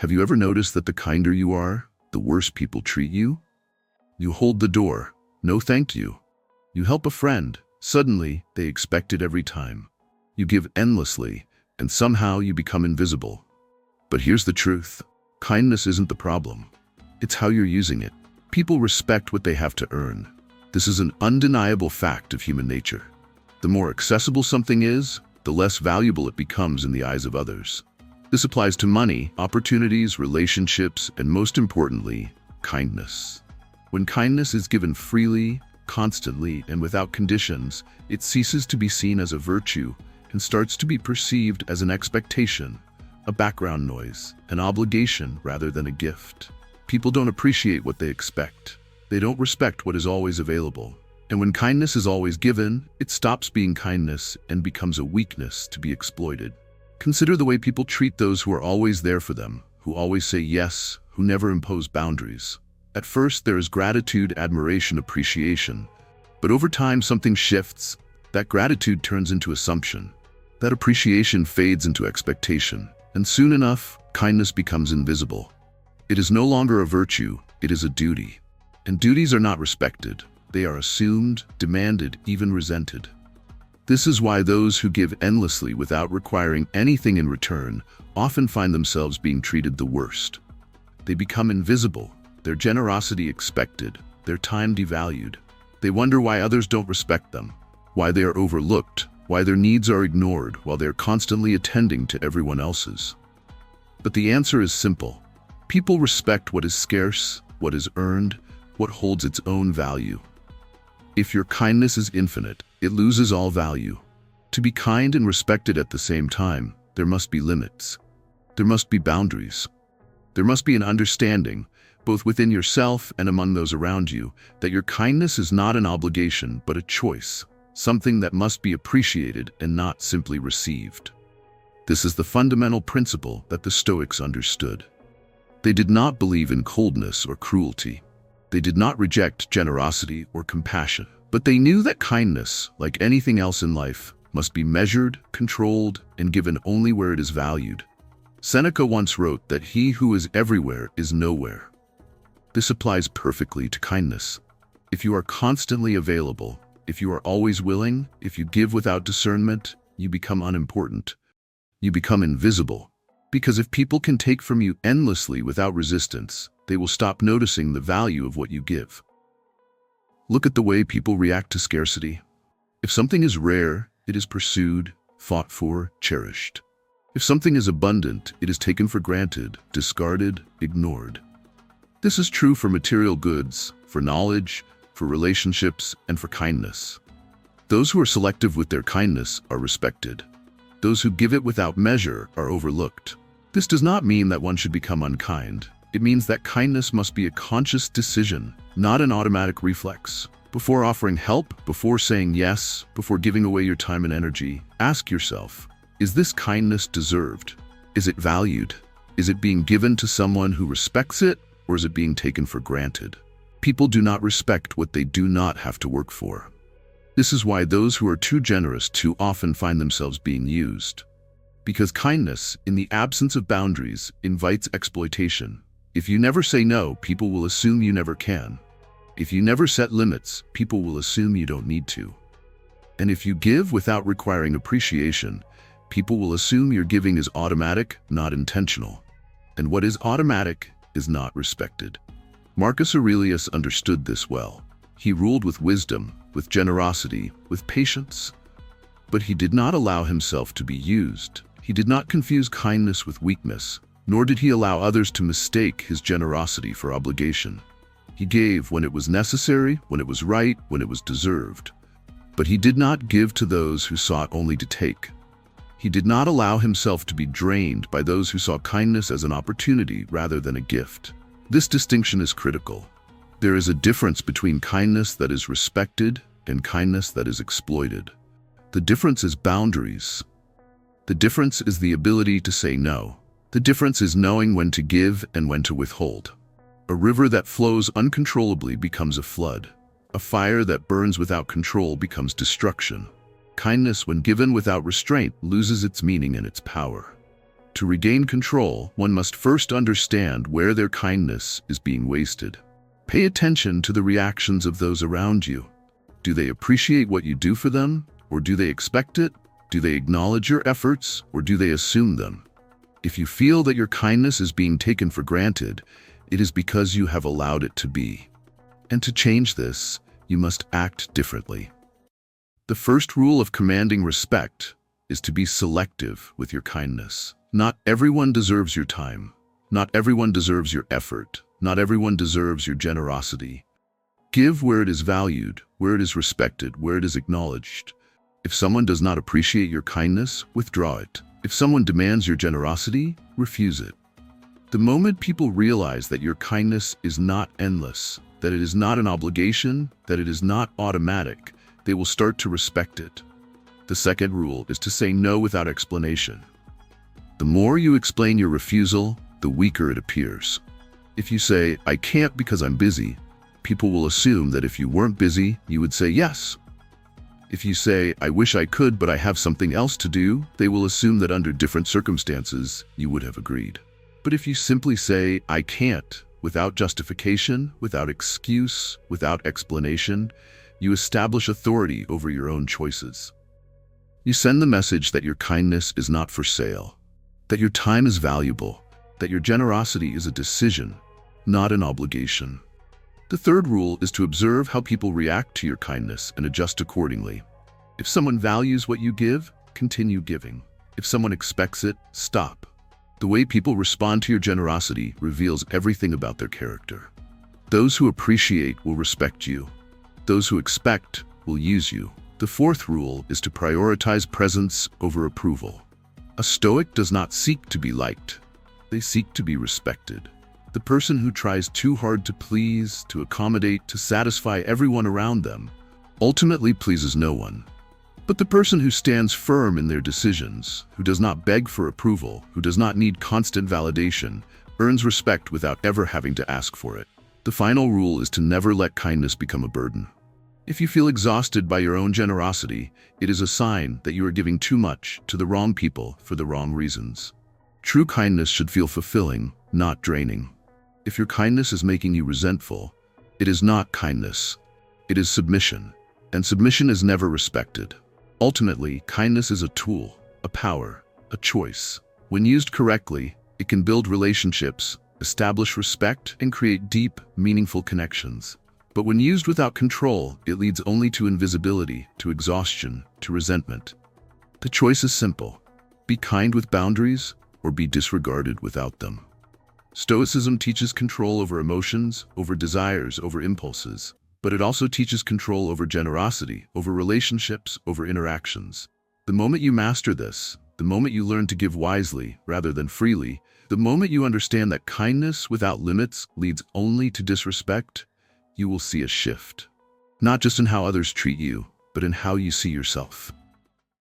Have you ever noticed that the kinder you are, the worse people treat you? You hold the door, no thank you. You help a friend, suddenly they expect it every time. You give endlessly, and somehow you become invisible. But here's the truth. Kindness isn't the problem. It's how you're using it. People respect what they have to earn. This is an undeniable fact of human nature. The more accessible something is, the less valuable it becomes in the eyes of others. This applies to money, opportunities, relationships, and most importantly, kindness. When kindness is given freely, constantly, and without conditions, it ceases to be seen as a virtue and starts to be perceived as an expectation, a background noise, an obligation rather than a gift. People don't appreciate what they expect. They don't respect what is always available. And when kindness is always given, it stops being kindness and becomes a weakness to be exploited. Consider the way people treat those who are always there for them, who always say yes, who never impose boundaries. At first, there is gratitude, admiration, appreciation. But over time, something shifts. That gratitude turns into assumption. That appreciation fades into expectation. And soon enough, kindness becomes invisible. It is no longer a virtue, it is a duty. And duties are not respected. They are assumed, demanded, even resented. This is why those who give endlessly without requiring anything in return often find themselves being treated the worst. They become invisible, their generosity expected, their time devalued. They wonder why others don't respect them, why they are overlooked, why their needs are ignored while they are constantly attending to everyone else's. But the answer is simple. People respect what is scarce, what is earned, what holds its own value. If your kindness is infinite, it loses all value. To be kind and respected at the same time, there must be limits. There must be boundaries. There must be an understanding, both within yourself and among those around you, that your kindness is not an obligation but a choice, something that must be appreciated and not simply received. This is the fundamental principle that the Stoics understood. They did not believe in coldness or cruelty. They did not reject generosity or compassion, but they knew that kindness, like anything else in life, must be measured, controlled, and given only where it is valued. Seneca once wrote that he who is everywhere is nowhere. This applies perfectly to kindness. If you are constantly available, if you are always willing, if you give without discernment, you become unimportant. You become invisible. Because if people can take from you endlessly without resistance, they will stop noticing the value of what you give. Look at the way people react to scarcity. If something is rare, it is pursued, fought for, cherished. If something is abundant, it is taken for granted, discarded, ignored. This is true for material goods, for knowledge, for relationships, and for kindness. Those who are selective with their kindness are respected. Those who give it without measure are overlooked. This does not mean that one should become unkind. It means that kindness must be a conscious decision, not an automatic reflex. Before offering help, before saying yes, before giving away your time and energy, ask yourself, is this kindness deserved? Is it valued? Is it being given to someone who respects it, or is it being taken for granted? People do not respect what they do not have to work for. This is why those who are too generous too often find themselves being used. Because kindness, in the absence of boundaries, invites exploitation. If you never say no, people will assume you never can. If you never set limits, people will assume you don't need to. And if you give without requiring appreciation, people will assume your giving is automatic, not intentional. And what is automatic is not respected. Marcus Aurelius understood this well. He ruled with wisdom, with generosity, with patience. But he did not allow himself to be used. He did not confuse kindness with weakness, nor did he allow others to mistake his generosity for obligation. He gave when it was necessary, when it was right, when it was deserved. But he did not give to those who sought only to take. He did not allow himself to be drained by those who saw kindness as an opportunity rather than a gift. This distinction is critical. There is a difference between kindness that is respected and kindness that is exploited. The difference is boundaries. The difference is the ability to say no. The difference is knowing when to give and when to withhold. A river that flows uncontrollably becomes a flood. A fire that burns without control becomes destruction. Kindness, when given without restraint, loses its meaning and its power. To regain control, one must first understand where their kindness is being wasted. Pay attention to the reactions of those around you. Do they appreciate what you do for them, or do they expect it? Do they acknowledge your efforts, or do they assume them? If you feel that your kindness is being taken for granted, it is because you have allowed it to be. And to change this, you must act differently. The first rule of commanding respect is to be selective with your kindness. Not everyone deserves your time. Not everyone deserves your effort. Not everyone deserves your generosity. Give where it is valued, where it is respected, where it is acknowledged. If someone does not appreciate your kindness, withdraw it. If someone demands your generosity, refuse it. The moment people realize that your kindness is not endless, that it is not an obligation, that it is not automatic, they will start to respect it. The second rule is to say no without explanation. The more you explain your refusal, the weaker it appears. If you say, "I can't because I'm busy," people will assume that if you weren't busy, you would say yes. If you say, "I wish I could, but I have something else to do," they will assume that under different circumstances, you would have agreed. But if you simply say, "I can't," without justification, without excuse, without explanation, you establish authority over your own choices. You send the message that your kindness is not for sale, that your time is valuable, that your generosity is a decision, not an obligation. The third rule is to observe how people react to your kindness and adjust accordingly. If someone values what you give, continue giving. If someone expects it, stop. The way people respond to your generosity reveals everything about their character. Those who appreciate will respect you. Those who expect will use you. The fourth rule is to prioritize presence over approval. A Stoic does not seek to be liked. They seek to be respected. The person who tries too hard to please, to accommodate, to satisfy everyone around them, ultimately pleases no one. But the person who stands firm in their decisions, who does not beg for approval, who does not need constant validation, earns respect without ever having to ask for it. The final rule is to never let kindness become a burden. If you feel exhausted by your own generosity, it is a sign that you are giving too much to the wrong people for the wrong reasons. True kindness should feel fulfilling, not draining. If your kindness is making you resentful, it is not kindness. It is submission, and submission is never respected. Ultimately, kindness is a tool, a power, a choice. When used correctly, it can build relationships, establish respect, and create deep, meaningful connections. But when used without control, it leads only to invisibility, to exhaustion, to resentment. The choice is simple. Be kind with boundaries, or be disregarded without them. Stoicism teaches control over emotions, over desires, over impulses, but it also teaches control over generosity, over relationships, over interactions. The moment you master this, the moment you learn to give wisely rather than freely, the moment you understand that kindness without limits leads only to disrespect, you will see a shift. Not just in how others treat you, but in how you see yourself.